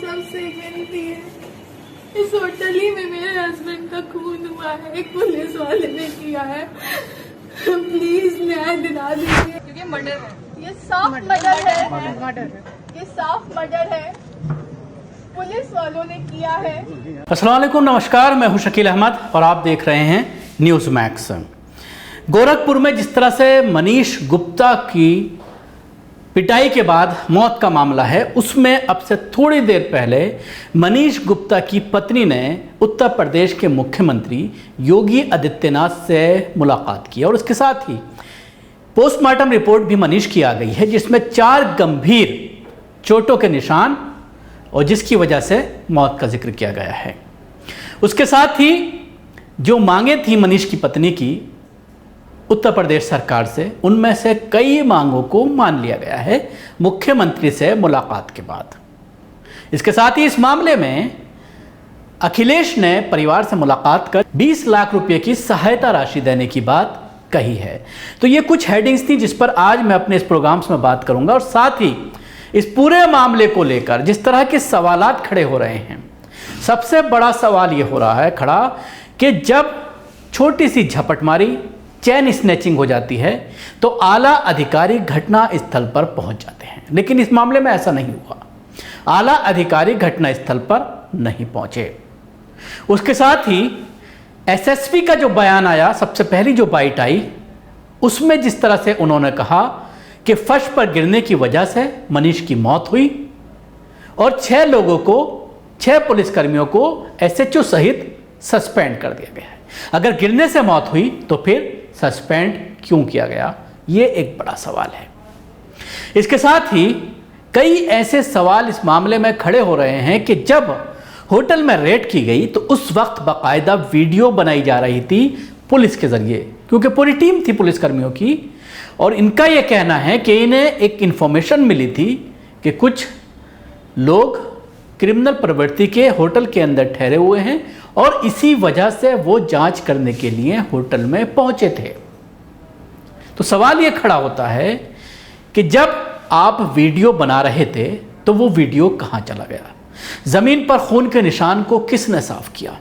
सबसे विनती है, इस होटल ही में मेरे हस्बैंड का खून हुआ है, एक पुलिस वाले ने किया है, प्लीज न्याय दिला दीजिए। क्योंकि मर्डर है, ये साफ मर्डर है, ये साफ मर्डर है, पुलिस वालों ने किया है। अस्सलाम वालेकुम, नमस्कार, मैं हूं शकील अहमद और आप देख रहे हैं न्यूज़ मैक्स। गोरखपुर में जिस तरह से मनीष गुप्ता की पिटाई के बाद मौत का मामला है, उसमें अब से थोड़ी देर पहले मनीष गुप्ता की पत्नी ने उत्तर प्रदेश के मुख्यमंत्री योगी आदित्यनाथ से मुलाकात की और उसके साथ ही पोस्टमार्टम रिपोर्ट भी मनीष की आ गई है, जिसमें 4 गंभीर चोटों के निशान और जिसकी वजह से मौत का जिक्र किया गया है। उसके साथ ही जो मांगे थी मनीष की पत्नी की उत्तर प्रदेश सरकार से, उनमें से कई मांगों को मान लिया गया है मुख्यमंत्री से मुलाकात के बाद। इसके साथ ही इस मामले में अखिलेश ने परिवार से मुलाकात कर 20 लाख रुपए की सहायता राशि देने की बात कही है। तो ये कुछ हेडिंग्स थी जिस पर आज मैं अपने इस प्रोग्राम्स में बात करूंगा और साथ ही इस पूरे मामले को लेकर जिस तरह के सवालात खड़े हो रहे हैं। सबसे बड़ा सवाल ये हो रहा है खड़ा कि जब छोटी सी झपटमारी, चैन स्नैचिंग हो जाती है तो आला अधिकारी घटना स्थल पर पहुंच जाते हैं, लेकिन इस मामले में ऐसा नहीं हुआ। आला अधिकारी घटना स्थल पर नहीं पहुंचे। उसके साथ ही एसएसपी का जो बयान आया, सबसे पहली जो बाइट आई, उसमें जिस तरह से उन्होंने कहा कि फर्श पर गिरने की वजह से मनीष की मौत हुई और 6 लोगों को, 6 पुलिसकर्मियों को एसएचओ सहित सस्पेंड कर दिया गया है। अगर गिरने से मौत हुई तो फिर सस्पेंड क्यों किया गया, ये एक बड़ा सवाल है। इसके साथ ही कई ऐसे सवाल इस मामले में खड़े हो रहे हैं कि जब होटल में रेड की गई तो उस वक्त बाकायदा वीडियो बनाई जा रही थी पुलिस के जरिए, क्योंकि पूरी टीम थी पुलिसकर्मियों की, और इनका यह कहना है कि इन्हें एक इंफॉर्मेशन मिली थी कि कुछ लोग क्रिमिनल प्रवृत्ति के होटल के अंदर ठहरे हुए हैं और इसी वजह से वो जांच करने के लिए होटल में पहुंचे थे। तो सवाल ये खड़ा होता है कि जब आप वीडियो बना रहे थे तो वो वीडियो कहां चला गया, जमीन पर खून के निशान को किसने साफ किया।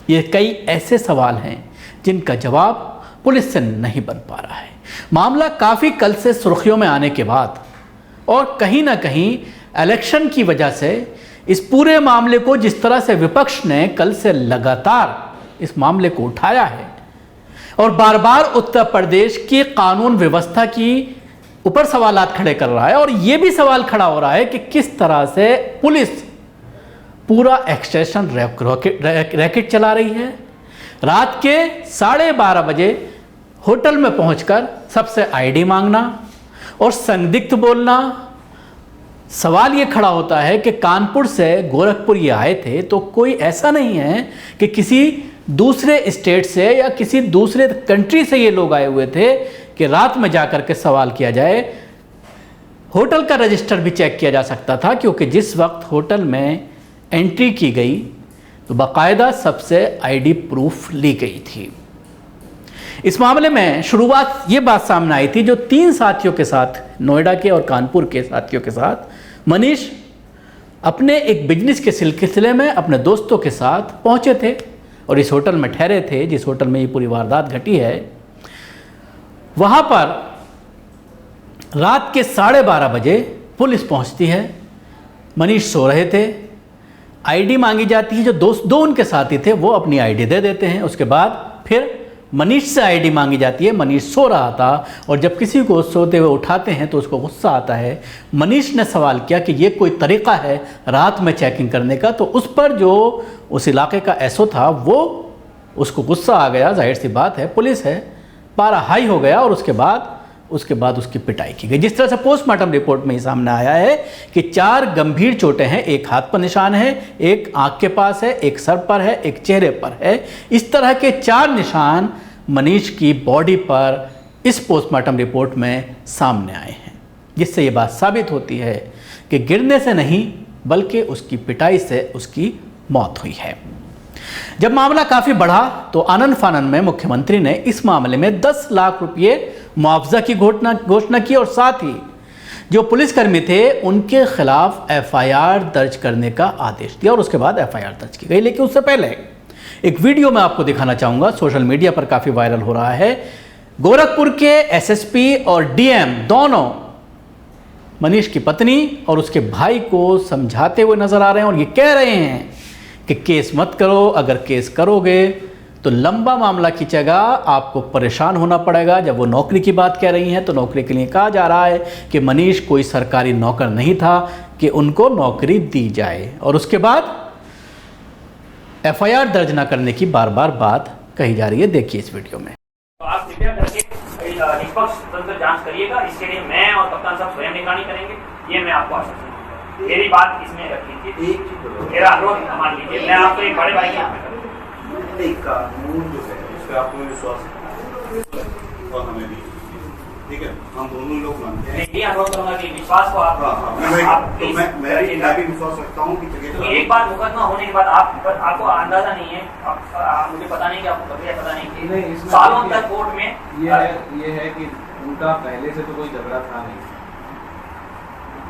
ये कई ऐसे सवाल हैं जिनका जवाब पुलिस से नहीं बन पा रहा है। मामला काफ़ी कल से सुर्खियों में आने के बाद और कहीं ना कहीं इलेक्शन की वजह से इस पूरे मामले को जिस तरह से विपक्ष ने कल से लगातार इस मामले को उठाया है और बार बार उत्तर प्रदेश की कानून व्यवस्था की ऊपर सवालात खड़े कर रहा है, और यह भी सवाल खड़ा हो रहा है कि किस तरह से पुलिस पूरा एक्सटेंशन रैकेट चला रही है। रात के 12:30 बजे होटल में पहुंचकर सबसे आईडी मांगना और संदिग्ध बोलना। सवाल ये खड़ा होता है कि कानपुर से गोरखपुर ये आए थे तो कोई ऐसा नहीं है कि किसी दूसरे स्टेट से या किसी दूसरे कंट्री से ये लोग आए हुए थे कि रात में जाकर के सवाल किया जाए। होटल का रजिस्टर भी चेक किया जा सकता था, क्योंकि जिस वक्त होटल में एंट्री की गई तो बाकायदा सबसे आईडी प्रूफ ली गई थी। इस मामले में शुरुआत ये बात सामने आई थी जो 3 साथियों के साथ, नोएडा के और कानपुर के साथियों के साथ मनीष अपने एक बिजनेस के सिलसिले में अपने दोस्तों के साथ पहुंचे थे और इस होटल में ठहरे थे जिस होटल में ये पूरी वारदात घटी है। वहां पर रात के 12:30 बजे पुलिस पहुंचती है। मनीष सो रहे थे, आईडी मांगी जाती है। जो दोस्त 2 उनके साथी थे वो अपनी आईडी दे देते हैं। उसके बाद फिर मनीष से आईडी मांगी जाती है। मनीष सो रहा था और जब किसी को सोते हुए उठाते हैं तो उसको गुस्सा आता है। मनीष ने सवाल किया कि ये कोई तरीका है रात में चेकिंग करने का, तो उस पर जो उस इलाके का एसओ था वो उसको गुस्सा आ गया। जाहिर सी बात है, पुलिस है, पारा हाई हो गया और उसके बाद उसकी पिटाई की गई। जिस तरह से पोस्टमार्टम रिपोर्ट में ही सामने आया है कि 4 गंभीर चोटें हैं, एक हाथ पर निशान है, एक आंख के पास है, एक सर पर है, एक चेहरे पर है। इस तरह के 4 निशान मनीष की बॉडी पर इस पोस्टमार्टम रिपोर्ट में सामने आए हैं, जिससे ये बात साबित होती है कि गिरने से नहीं बल्कि उसकी पिटाई से उसकी मौत हुई है। जब मामला काफ़ी बढ़ा तो आनन फानन में मुख्यमंत्री ने इस मामले में 10 लाख रुपये मुआवजा की घोषणा की और साथ ही जो पुलिसकर्मी थे उनके खिलाफ एफआईआर दर्ज करने का आदेश दिया और उसके बाद एफआईआर दर्ज की गई। लेकिन उससे पहले एक वीडियो मैं आपको दिखाना चाहूंगा, सोशल मीडिया पर काफी वायरल हो रहा है। गोरखपुर के एसएसपी और डीएम दोनों मनीष की पत्नी और उसके भाई को समझाते हुए नजर आ रहे हैं और ये कह रहे हैं कि केस मत करो, अगर केस करोगे तो लंबा मामला खींचेगा, आपको परेशान होना पड़ेगा। जब वो नौकरी की बात कह रही हैं तो नौकरी के लिए कहा जा रहा है कि मनीष कोई सरकारी नौकर नहीं था कि उनको नौकरी दी जाए, और उसके बाद एफआईआर दर्ज न करने की बार बार बात कही जा रही है। देखिए इस वीडियो में। तो आप कृपया करके निष्पक्ष तंत्र जांच करिएगा, इसके लिए मैं और कप्तान साहब स्वयं निगरानी करेंगे, ये मैं आपको आश्वस्त करता हूं। मेरी बात इसमें रख लीजिए, मेरा अनुरोध मान लीजिए, मैं आपको एक बड़े भाई नहीं, कानून जो है उस पर आपको विश्वास है और हमें भी, ठीक है, हम दोनों लोग मानते हैं। ये अनुरोध करूंगा कि विश्वास को आप मैं भी विश्वास रखता हूँ कि एक बार मुकदमा होने के बाद आपको अंदाजा नहीं है, मुझे पता नहीं कि आपको प्रक्रिया पता नहीं, सालों तक कोर्ट में ये है कि उनका पहले से तो कोई झगड़ा था नहीं,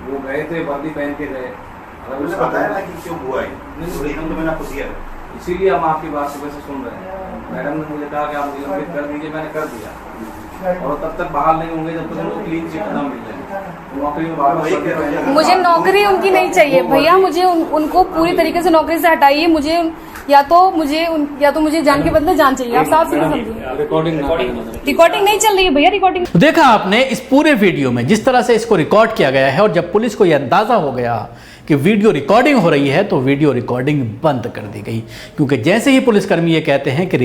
वो गए थे वर्दी पहन के गए, अगर उसे बताया ना कि क्यों हुआ है, हम तो मैंने आपको दिया है, इसीलिए हम आपकी बात सुबह से सुन रहे हैं। मैडम ने मुझे कहा कि आप निलंबित कर दीजिए, मैंने कर दिया, और तब तक बाहर नहीं होंगे जब तक उनको क्लीन चिट ना मिल जाए, नौकरी में बार मुझे नौकरी उनकी नहीं चाहिए भैया, मुझे उनको पूरी तरीके से नौकरी से हटाइए। मुझे या तो मुझे जान के बदले जान चाहिए। आप साफ सीधे समझिए, रिकॉर्डिंग नहीं चल रही है भैया, रिकॉर्डिंग। देखा आपने इस पूरे वीडियो में जिस तरह से इसको रिकॉर्ड किया गया है, और जब पुलिस को यह अंदाजा हो गया कि वीडियो रिकॉर्डिंग हो रही है तो वीडियो रिकॉर्डिंग बंद कर दी गई, क्योंकि जैसे ही पुलिसकर्मी ये कहते हैं कि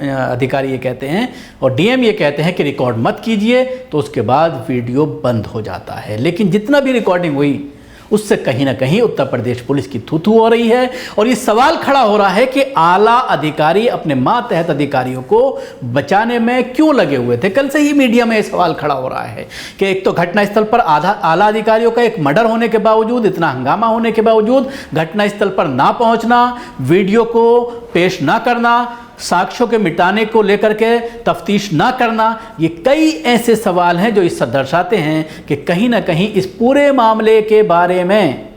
अधिकारी ये कहते हैं और डीएम ये कहते हैं कि रिकॉर्ड मत कीजिए, तो उसके बाद वीडियो बंद हो जाता है। लेकिन जितना भी रिकॉर्डिंग हुई उससे कहीं ना कहीं उत्तर प्रदेश पुलिस की थू-थू हो रही है, और ये सवाल खड़ा हो रहा है कि आला अधिकारी अपने मातहत अधिकारियों को बचाने में क्यों लगे हुए थे। कल से ही मीडिया में ये सवाल खड़ा हो रहा है कि एक तो घटनास्थल पर आला अधिकारियों का एक मर्डर होने के बावजूद, इतना हंगामा होने के बावजूद घटनास्थल पर ना पहुंचना, वीडियो को पेश ना करना, साक्ष्यों के मिटाने को लेकर के तफ्तीश ना करना, ये कई ऐसे सवाल हैं जो इससे दर्शाते हैं कि कहीं ना कहीं इस पूरे मामले के बारे में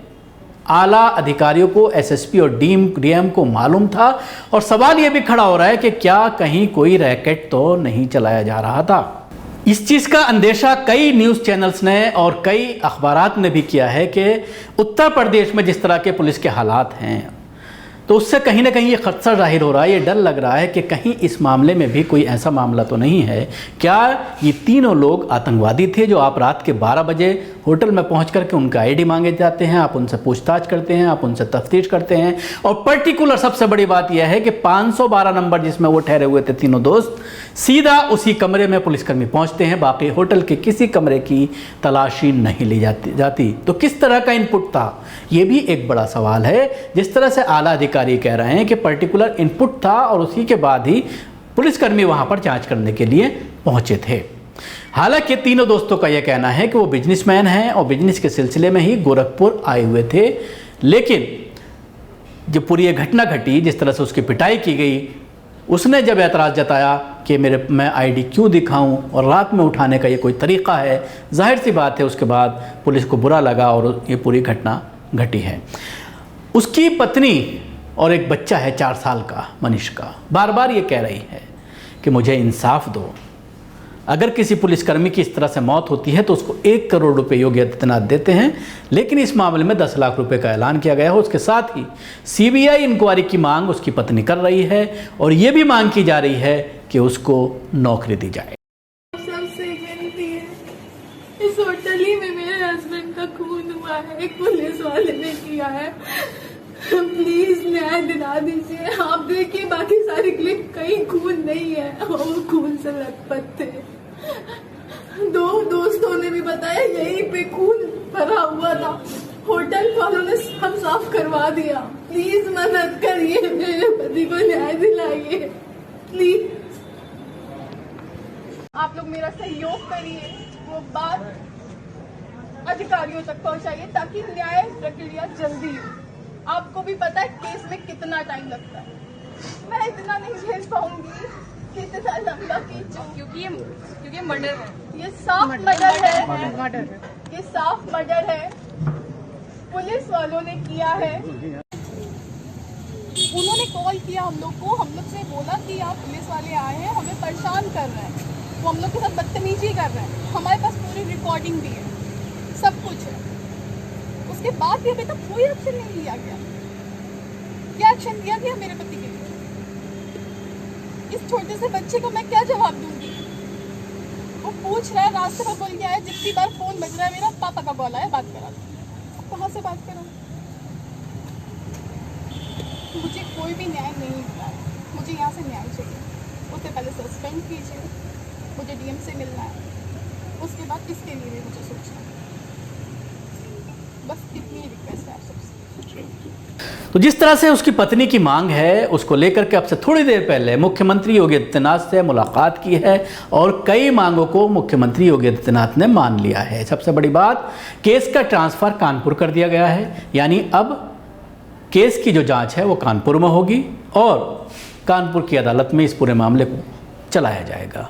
आला अधिकारियों को, एसएसपी और डीएम को मालूम था। और सवाल ये भी खड़ा हो रहा है कि क्या कहीं कोई रैकेट तो नहीं चलाया जा रहा था। इस चीज़ का अंदेशा कई न्यूज़ चैनल्स ने और कई अखबारात ने भी किया है कि उत्तर प्रदेश में जिस तरह के पुलिस के हालात हैं, तो उससे कहीं ना कहीं ये खदशा जाहिर हो रहा है, ये डर लग रहा है कि कहीं इस मामले में भी कोई ऐसा मामला तो नहीं है। क्या ये तीनों लोग आतंकवादी थे जो आप रात के 12 बजे होटल में पहुंच करके उनका आईडी मांगे जाते हैं, आप उनसे पूछताछ करते हैं, आप उनसे तफ्तीश करते हैं, और पर्टिकुलर सबसे बड़ी बात यह है कि 512 नंबर जिसमें वो ठहरे हुए थे तीनों दोस्त, सीधा उसी कमरे में पुलिसकर्मी पहुंचते हैं, बाकी होटल के किसी कमरे की तलाशी नहीं ली जाती। तो किस तरह का इनपुट था, ये भी एक बड़ा सवाल है। जिस तरह से आला अधिकारी कह रहे हैं कि पर्टिकुलर इनपुट था और उसी के बाद ही पुलिसकर्मी वहां पर जांच करने के लिए पहुंचे थे। हालांकि तीनों दोस्तों का यह कहना है कि वो बिजनेसमैन हैं और बिजनेस के सिलसिले में ही गोरखपुर आए हुए थे, लेकिन जब पूरी ये घटना घटी, जिस तरह से उसकी पिटाई की गई, उसने जब एतराज़ जताया कि मैं आईडी क्यों दिखाऊं और रात में उठाने का ये कोई तरीक़ा है, जाहिर सी बात है उसके बाद पुलिस को बुरा लगा और ये पूरी घटना घटी है। उसकी पत्नी और एक बच्चा है 4 साल का, मनीष का, बार बार ये कह रही है कि मुझे इंसाफ दो। अगर किसी पुलिसकर्मी की इस तरह से मौत होती है तो उसको 1 करोड़ रुपए योगी आदित्यनाथ देते हैं, लेकिन इस मामले में 10 लाख रुपए का ऐलान किया गया है। उसके साथ ही सीबीआई इंक्वायरी की मांग उसकी पत्नी कर रही है और ये भी मांग की जा रही है कि उसको नौकरी दी जाए। सबसे विनती है, इस होटल ही में मेरे हस्बैंड का खून हुआ है, एक पुलिस वाले ने किया है, प्लीज न्याय दिला दीजिए। आप देखिए बाकी सारी क्लिप, कहीं खून नहीं है, वो खून से लथपथ थे। 2 दोस्तों ने भी बताया यहीं पे खून भरा हुआ था, होटल वालों ने सब साफ करवा दिया। प्लीज मदद करिए, मेरे पति को न्याय दिलाइए प्लीज। आप लोग मेरा सहयोग करिए, वो बात अधिकारियों तक पहुंचाइए ताकि न्याय प्रक्रिया जल्दी हो। आपको भी पता है केस में कितना टाइम लगता है, मैं इतना नहीं झेल पाऊंगी, कितना लंबा कीचो, क्योंकि ये मर्डर है, ये साफ मर्डर है। ये साफ मर्डर है, पुलिस वालों ने किया है। उन्होंने कॉल किया हम लोग को, हम लोग से बोला कि आप पुलिस वाले आए हैं, हमें परेशान कर रहे हैं, वो हम लोग के साथ बदतमीजी कर रहे हैं। हमारे पास पूरी रिकॉर्डिंग भी है, सब कुछ है। उसके बाद भी अभी तक कोई एक्शन नहीं लिया गया। क्या एक्शन लिया गया मेरे पति के लिए? इस छोटे से बच्चे को मैं क्या जवाब दूंगी? वो पूछ रहा है, रास्ते में बोल गया है, जितनी बार फोन बज रहा है मेरा, पापा का कॉल आया, बात करा दो। कहाँ से बात करूँ? मुझे कोई भी न्याय नहीं मिला है, मुझे यहाँ से न्याय चाहिए। उससे पहले सस्पेंड कीजिए, मुझे डीएम से मिलना है, उसके बाद इसके लिए भी मुझे सोचना है। बस इतनी रिक्वेस्ट है आप सबसे। तो जिस तरह से उसकी पत्नी की मांग है, उसको लेकर के अब से थोड़ी देर पहले मुख्यमंत्री योगी आदित्यनाथ से मुलाकात की है और कई मांगों को मुख्यमंत्री योगी आदित्यनाथ ने मान लिया है। सबसे बड़ी बात, केस का ट्रांसफ़र कानपुर कर दिया गया है, यानी अब केस की जो जांच है वो कानपुर में होगी और कानपुर की अदालत में इस पूरे मामले को चलाया जाएगा।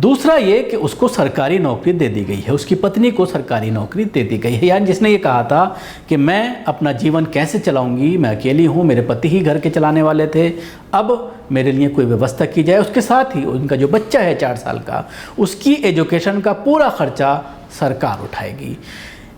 दूसरा ये कि उसको सरकारी नौकरी दे दी गई है, उसकी पत्नी को सरकारी नौकरी दे दी गई है। यानी जिसने ये कहा था कि मैं अपना जीवन कैसे चलाऊंगी, मैं अकेली हूँ, मेरे पति ही घर के चलाने वाले थे, अब मेरे लिए कोई व्यवस्था की जाए। उसके साथ ही उनका जो बच्चा है 4 साल का, उसकी एजुकेशन का पूरा खर्चा सरकार उठाएगी।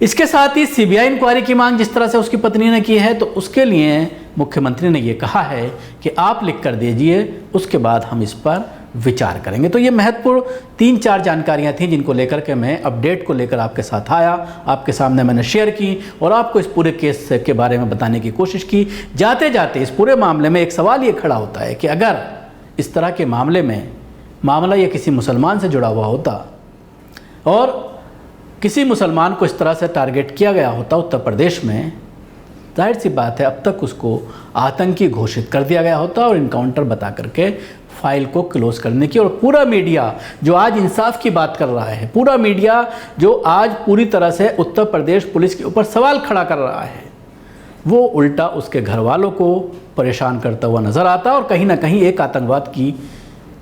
इसके साथ ही सीबीआई इंक्वायरी की मांग जिस तरह से उसकी पत्नी ने की है, तो उसके लिए मुख्यमंत्री ने ये कहा है कि आप लिख कर दीजिए, उसके बाद हम इस पर विचार करेंगे। तो ये महत्वपूर्ण 3-4 जानकारियां थीं जिनको लेकर के मैं अपडेट को लेकर आपके साथ आया, आपके सामने मैंने शेयर की और आपको इस पूरे केस के बारे में बताने की कोशिश की। जाते जाते इस पूरे मामले में एक सवाल ये खड़ा होता है कि अगर इस तरह के मामले में मामला ये किसी मुसलमान से जुड़ा हुआ होता और किसी मुसलमान को इस तरह से टारगेट किया गया होता उत्तर प्रदेश में, जाहिर सी बात है अब तक उसको आतंकी घोषित कर दिया गया होता और इनकाउंटर बता करके फाइल को क्लोज करने की। और पूरा मीडिया जो आज इंसाफ की बात कर रहा है, पूरा मीडिया जो आज पूरी तरह से उत्तर प्रदेश पुलिस के ऊपर सवाल खड़ा कर रहा है, वो उल्टा उसके घर वालों को परेशान करता हुआ नज़र आता और कहीं ना कहीं एक आतंकवाद की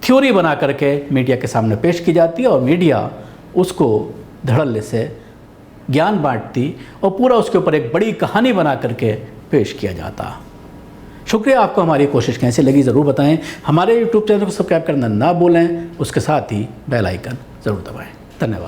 थ्योरी बना करके मीडिया के सामने पेश की जाती है और मीडिया उसको धड़ल्ले से ज्ञान बांटती और पूरा उसके ऊपर एक बड़ी कहानी बना करके पेश किया जाता। शुक्रिया। आपको हमारी कोशिश कैसी लगी ज़रूर बताएं। हमारे YouTube चैनल को सब्सक्राइब करना ना भूलें, उसके साथ ही बेल आइकन ज़रूर दबाएं। धन्यवाद।